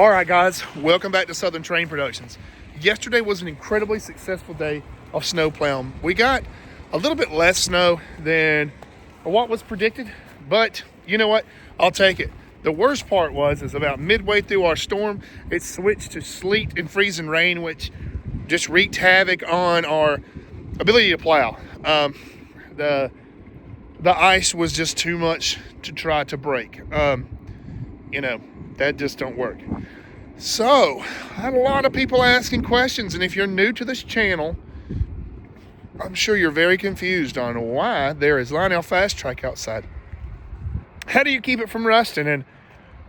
All right, guys, welcome back to Southern Train Productions. Yesterday was an incredibly successful day of snow plowing. We got a little bit less snow than what was predicted, but you know what? I'll take it. The worst part is about midway through our storm, it switched to sleet and freezing rain, which just wreaked havoc on our ability to plow. The ice was just too much to try to break. That just don't work. So, I had a lot of people asking questions, and if you're new to this channel, I'm sure you're very confused on why there is Lionel Fast Track outside. How do you keep it from rusting? And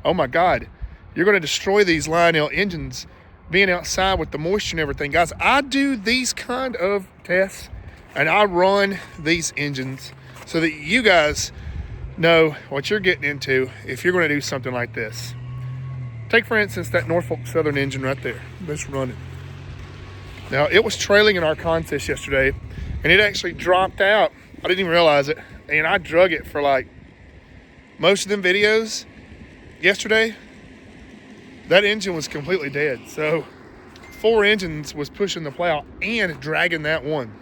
oh my God, you're going to destroy these Lionel engines being outside with the moisture and everything. Guys, I do these kind of tests, and I run these engines so that you guys know what you're getting into if you're going to do something like this. Take, for instance, that Norfolk Southern engine right there. Let's run it. Now, it was trailing in our contest yesterday, and it actually dropped out. I didn't even realize it, and I drug it for like most of them videos yesterday. That engine was completely dead. So 4 engines was pushing the plow and dragging that one.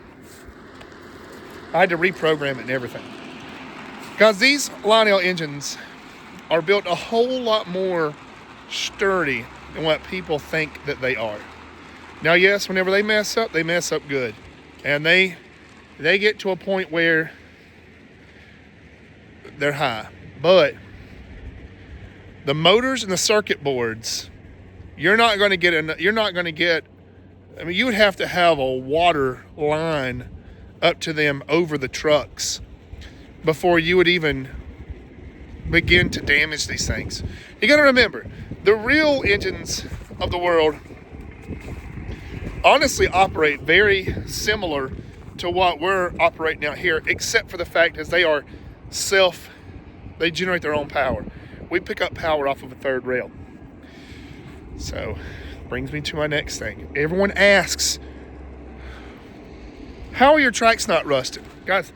I had to reprogram it and everything. Guys, these Lionel engines are built a whole lot more sturdy than what people think that they are. Now, yes, whenever they mess up good. And they get to a point where they're high. But the motors and the circuit boards, you would have to have a water line up to them over the trucks before you would even begin to damage these things. You got to remember, the real engines of the world honestly operate very similar to what we're operating out here, except for the fact is they generate their own power. We pick up power off of a third rail. So, brings me to my next thing. Everyone asks, how are your tracks not rusted? Guys,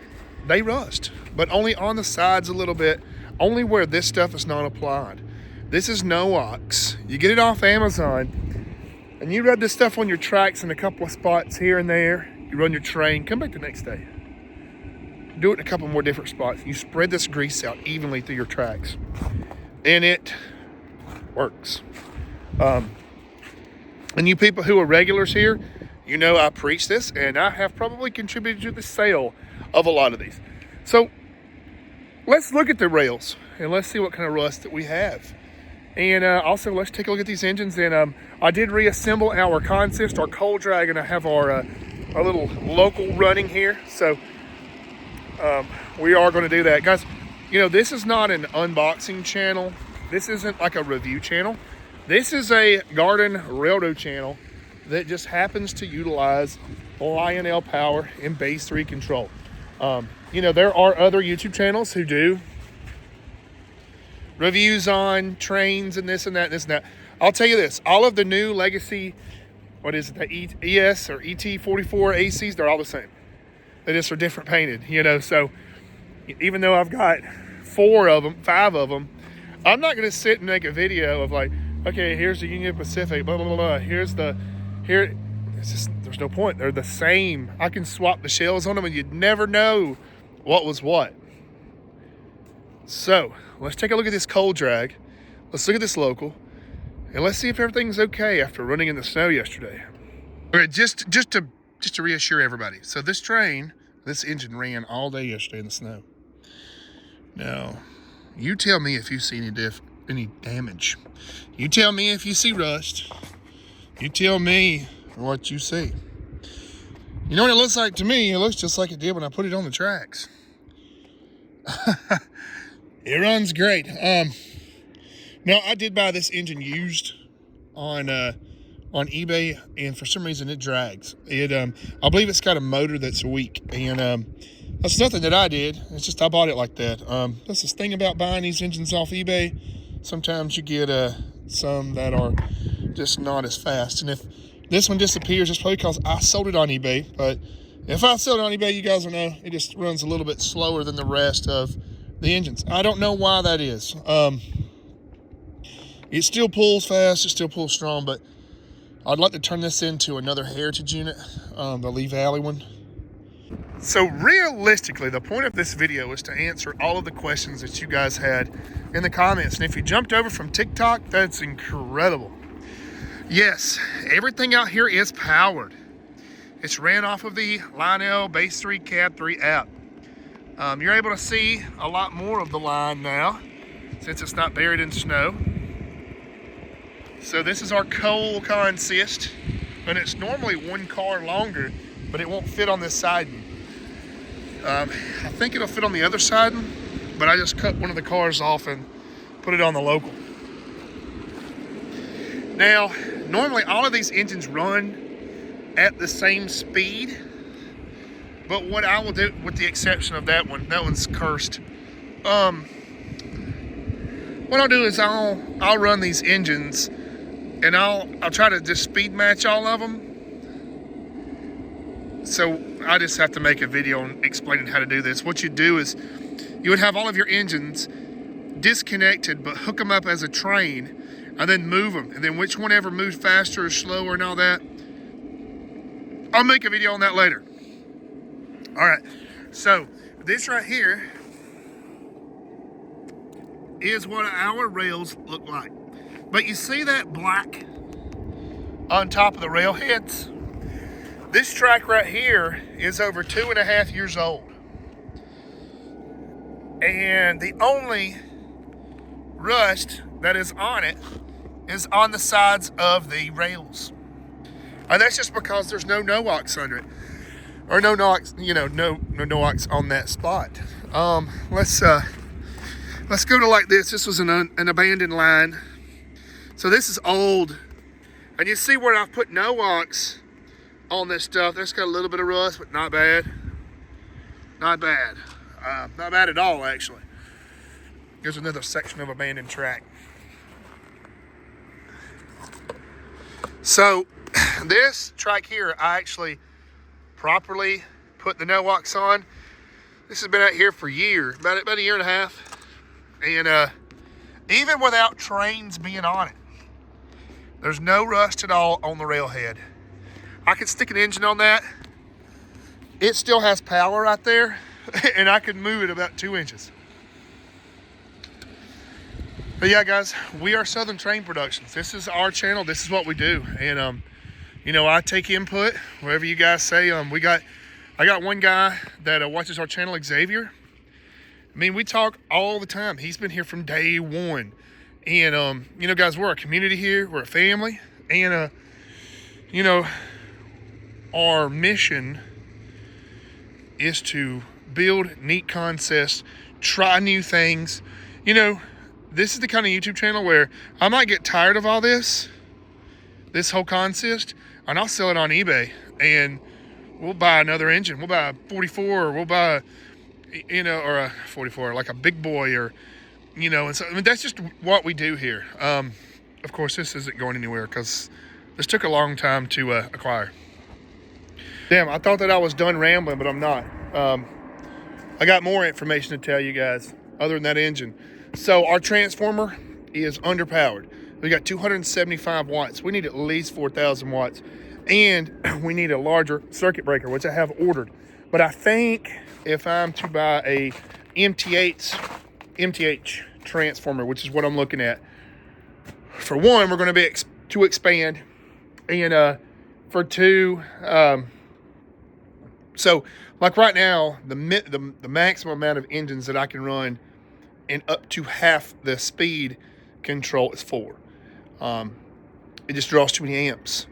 they rust, but only on the sides a little bit, only where this stuff is not applied. This is Noox. You get it off Amazon, and you rub this stuff on your tracks in a couple of spots here and there. You run your train, come back the next day. Do it in a couple more different spots. You spread this grease out evenly through your tracks, and it works. And you people who are regulars here, you know I preach this, and I have probably contributed to the sale of a lot of these. So let's look at the rails, and let's see what kind of rust that we have. And also, let's take a look at these engines. And I did reassemble our consist, our cold drag, and I have our little local running here. So we are going to do that. Guys, this is not an unboxing channel. This isn't like a review channel. This is a garden railroad channel that just happens to utilize Lionel power and base 3 control. There are other YouTube channels who do reviews on trains and this and that and this and that. I'll tell you this, all of the new legacy, the ES or ET44 ACs, they're all the same. They just are different painted, so even though I've got 5 of them, I'm not going to sit and make a video of like, okay, here's the Union Pacific, blah, blah, blah, blah. There's no point. They're the same. I can swap the shells on them and you'd never know what was what. So let's take a look at this cold drag. Let's look at this local, and let's see if everything's okay after running in the snow yesterday. Okay, just to reassure everybody. So this engine ran all day yesterday in the snow. Now, you tell me if you see any damage. You tell me if you see rust. You tell me what you see. You know what it looks like to me? It looks just like it did when I put it on the tracks. It runs great. Now, I did buy this engine used on eBay, and for some reason it drags. I believe it's got a motor that's weak, and that's nothing that I did. It's just I bought it like that. That's the thing about buying these engines off eBay. Sometimes you get some that are just not as fast, and if this one disappears, it's probably because I sold it on eBay. But if I sold it on eBay, you guys will know it just runs a little bit slower than the rest of the engines. I don't know why that is. It still pulls fast, it still pulls strong, but I'd like to turn this into another Heritage unit, the Lee Valley one. So realistically, the point of this video is to answer all of the questions that you guys had in the comments. And if you jumped over from TikTok, that's incredible. Yes, everything out here is powered. It's ran off of the Lionel Base 3 Cab 3 app. You're able to see a lot more of the line now since it's not buried in snow. So this is our coal consist, and it's normally one car longer, but it won't fit on this siding. I think it'll fit on the other siding, but I just cut one of the cars off and put it on the local. Now, normally all of these engines run at the same speed, but what I will do, with the exception of that one's cursed. What I'll do is I'll run these engines, and I'll try to just speed match all of them. So I just have to make a video explaining how to do this. What you do is you would have all of your engines disconnected, but hook them up as a train, and then move them. And then which one ever moves faster or slower and all that, I'll make a video on that later. All right, so this right here is what our rails look like. But you see that black on top of the rail heads? This track right here is over 2.5 years old. And the only rust that is on it is on the sides of the rails. And that's just because there's no NOx under it. Or no NOx, no NOx on that spot. Let's go to like this. This was an abandoned line. So this is old. And you see where I've put NOx on this stuff. That's got a little bit of rust, but not bad. Not bad. Not bad at all, actually. Here's another section of abandoned track. So this track here, I actually properly put the NOx on. This has been out here for years, about a year and a half. And even without trains being on it, there's no rust at all on the railhead. I could stick an engine on that. It still has power right there, and I could move it about 2 inches. But yeah, guys, we are Southern Train Productions. This is our channel. This is what we do. And I take input wherever you guys say. I got one guy that watches our channel, Xavier. I mean, we talk all the time. He's been here from day one. And guys, we're a community here. We're a family. And our mission is to build neat concepts, try new things. This is the kind of YouTube channel where I might get tired of all this whole consist, and I'll sell it on eBay, and we'll buy another engine. We'll buy a 44, or we'll buy, or a 44, like a big boy, or, and so, that's just what we do here. Of course, this isn't going anywhere because this took a long time to acquire. Damn, I thought that I was done rambling, but I'm not. I got more information to tell you guys other than that engine. So our transformer is underpowered. We got 275 watts. We need at least 4,000 watts. And we need a larger circuit breaker, which I have ordered. But I think if I'm to buy a MTH transformer, which is what I'm looking at, for one, we're going to be to expand. And for two, so like right now, the maximum amount of engines that I can run and up to half the speed control is 4. It just draws too many amps.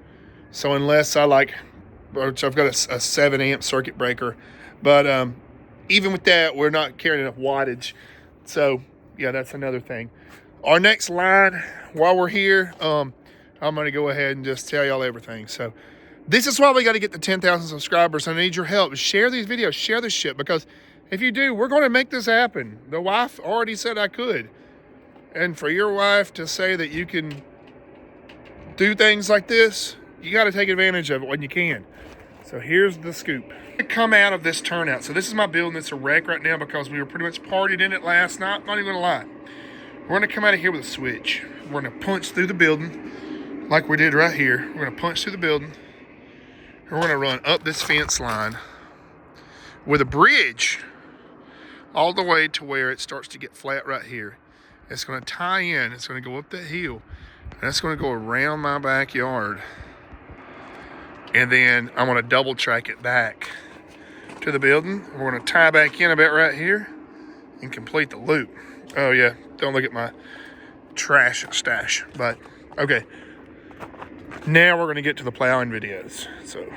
So unless so I've got a 7 amp circuit breaker, but even with that, we're not carrying enough wattage. So yeah, that's another thing. Our next line, while we're here, I'm going to go ahead and just tell y'all everything. So this is why we got to get to 10,000 subscribers. I need your help. Share these videos, share this shit, because if you do, we're going to make this happen. The wife already said I could. And for your wife to say that you can do things like this, you got to take advantage of it when you can. So here's the scoop. Come out of this turnout. So this is my building. It's a wreck right now because we were pretty much partied in it last night. Not even going to lie. We're gonna come out of here with a switch. We're gonna punch through the building like we did right here. We're gonna punch through the building. And we're gonna run up this fence line with a bridge all the way to where it starts to get flat right here. It's gonna tie in, it's gonna go up that hill, and it's gonna go around my backyard. And then I'm gonna double track it back to the building. We're gonna tie back in a bit right here and complete the loop. Oh yeah, don't look at my trash stash, but okay. Now we're gonna get to the plowing videos, so.